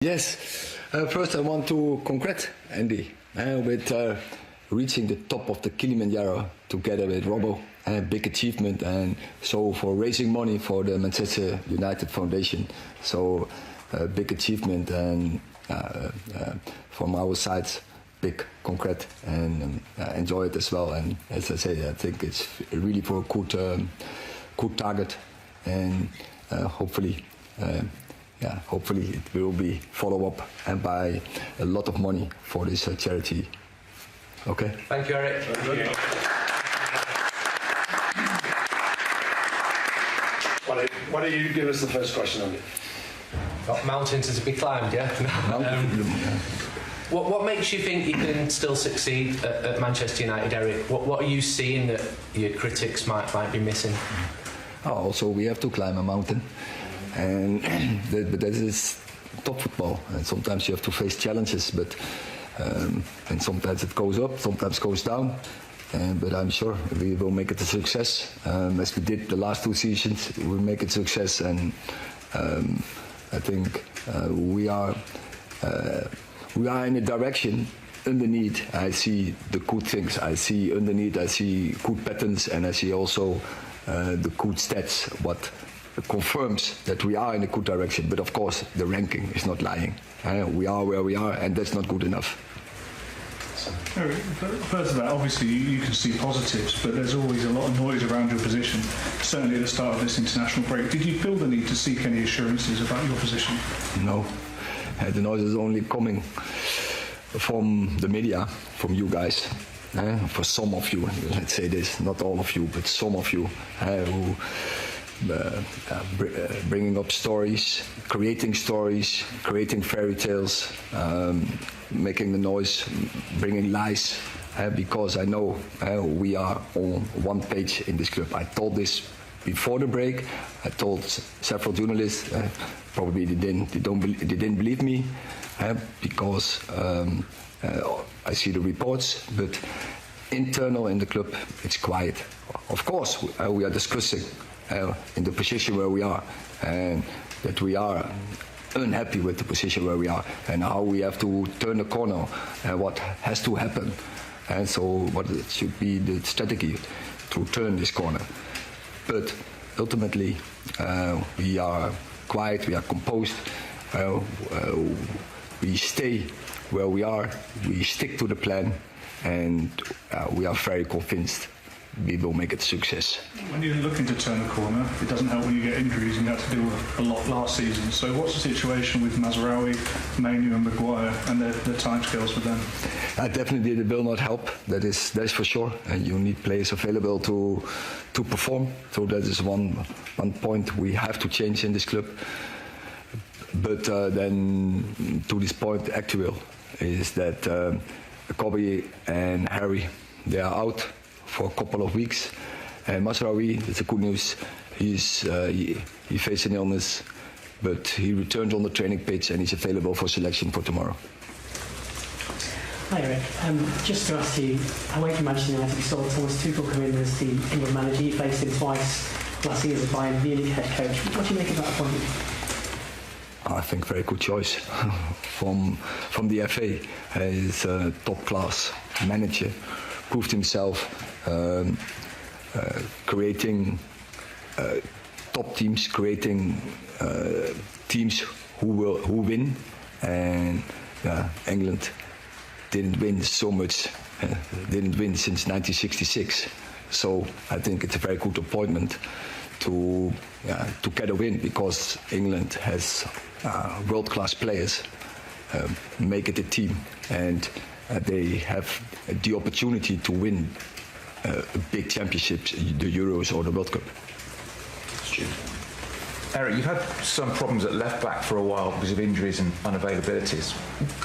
Yes, first I want to congratulate Andy with reaching the top of the Kilimanjaro together with Robbo. A big achievement, and so for raising money for the Manchester United Foundation. So a big achievement, and from our side, big congrats, and enjoy it as well. And as I say, I think it's really for a good target, and hopefully. Hopefully it will be follow up and buy a lot of money for this charity. Okay. Thank you, Erik. Why don't you give us the first question on it? Got mountains to be climbed, yeah? What makes you think you can still succeed at Manchester United, Erik? What are you seeing that your critics might be missing? Also, we have to climb a mountain. And but that is top football, and sometimes you have to face challenges. But and sometimes it goes up, sometimes goes down. But I'm sure we will make it a success, as we did the last 2 seasons. We'll make it a success, and I think we are in a direction. Underneath, I see the good things. I see underneath. I see good patterns, and I see also the good stats. What confirms that we are in a good direction, but of course the ranking is not lying. We are where we are, and that's not good enough. First of that, obviously you can see positives, but there's always a lot of noise around your position, certainly at the start of this international break. Did you feel the need to seek any assurances about your position? No, the noise is only coming from the media, from you guys. For some of you, let's say this, not all of you, but some of you who bringing up stories, creating fairy tales, making the noise, bringing lies, because I know we are on one page in this club. I told this before the break. I told several journalists, probably they didn't believe me, because I see the reports, but internal in the club it's quiet. Of course, we are discussing in the position where we are, and that we are unhappy with the position where we are, and how we have to turn the corner, and what has to happen, and so what should be the strategy to turn this corner. But ultimately, we are quiet, we are composed, we stay where we are, we stick to the plan, and we are very convinced we will make it a success. When you're looking to turn the corner, it doesn't help when you get injuries, and you had to deal with a lot last season. So what's the situation with Mazraoui, Manu and Maguire, and the timescales with them? Definitely it will not help, that is for sure. And you need players available to perform. So that is one point we have to change in this club. But then to this point, actual is that Kobe and Harry, they are out for a couple of weeks, and Mazraoui, that's the good news. He faced an illness, but he returned on the training pitch and he's available for selection for tomorrow. Hi Erik, just to ask you, away from Manchester United, we saw Thomas Tuchel come in as the England manager. You faced him twice last season as a Bayern Munich head coach. What do you make of that appointment? I think very good choice from the FA. He's a top class manager, proved himself. Creating top teams, creating teams who win, and England didn't win so much, didn't win since 1966. So I think it's a very good appointment to get a win, because England has world-class players, make it a team, and they have the opportunity to win big championships, the Euros or the World Cup. Erik, you've had some problems at left back for a while because of injuries and unavailabilities.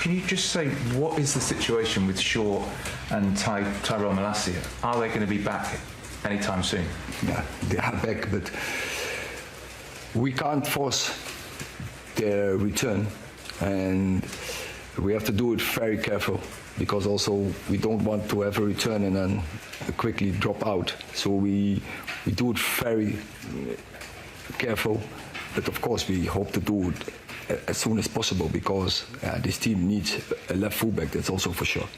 Can you just say, what is the situation with Shaw and Tyrell Malacia? Are they going to be back anytime soon? Yeah, they are back, but we can't force their return, and we have to do it very careful, because also we don't want to have a return and then quickly drop out. So we do it very careful, but of course we hope to do it as soon as possible, because this team needs a left fullback. That's also for sure.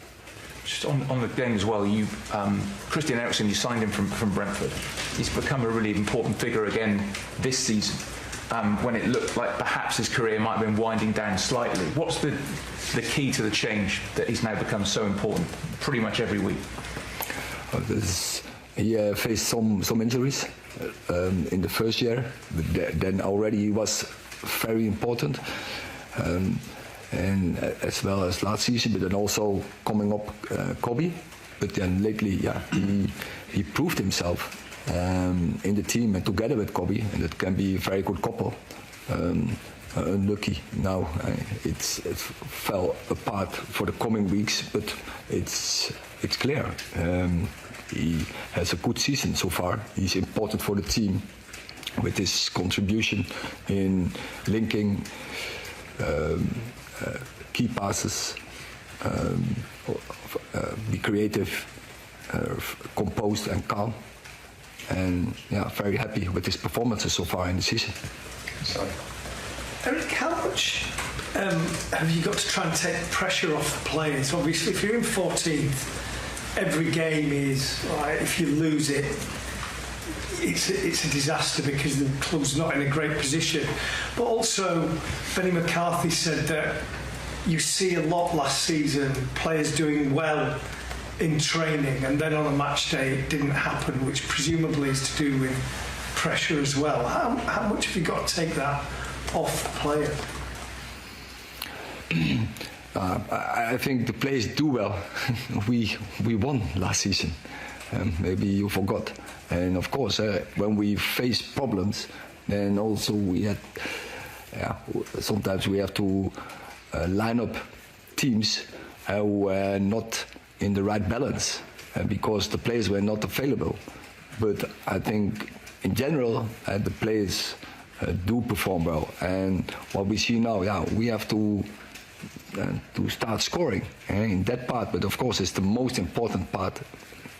Just on the game as well, you Christian Eriksen, you signed him from Brentford. He's become a really important figure again this season, when it looked like perhaps his career might have been winding down slightly. What's the key to the change that he's now become so important pretty much every week? He faced some injuries in the first year, but then already he was very important. And as well as last season, but then also coming up Kobe. But then lately, he proved himself in the team and together with Kobe, and it can be a very good couple. Unlucky now, it fell apart for the coming weeks, but it's clear. He has a good season so far. He's important for the team with his contribution in linking key passes, be creative, composed and calm, and very happy with his performances so far in the season. Sorry. Erik, how much have you got to try and take pressure off the players? Obviously, if you're in 14th, every game is, right, if you lose it, it's a disaster because the club's not in a great position. But also, Benny McCarthy said that you see a lot last season, players doing well in training, and then on a match day it didn't happen, which presumably is to do with pressure as well. How much have you got to take that off the player? I think the players do well. we won last season. Maybe you forgot. And of course, when we face problems, then also we had. Sometimes we have to line up teams who were not in the right balance because the players were not available. But I think in general, the players do perform well. And what we see now, we have to start scoring in that part. But of course, it's the most important part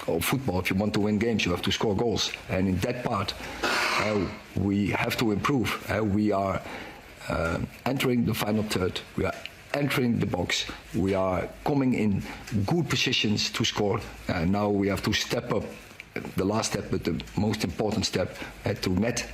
of football. If you want to win games, you have to score goals. And in that part, we have to improve. We are entering the final third. We are entering the box. We are coming in good positions to score. And now we have to step up the last step, but the most important step to net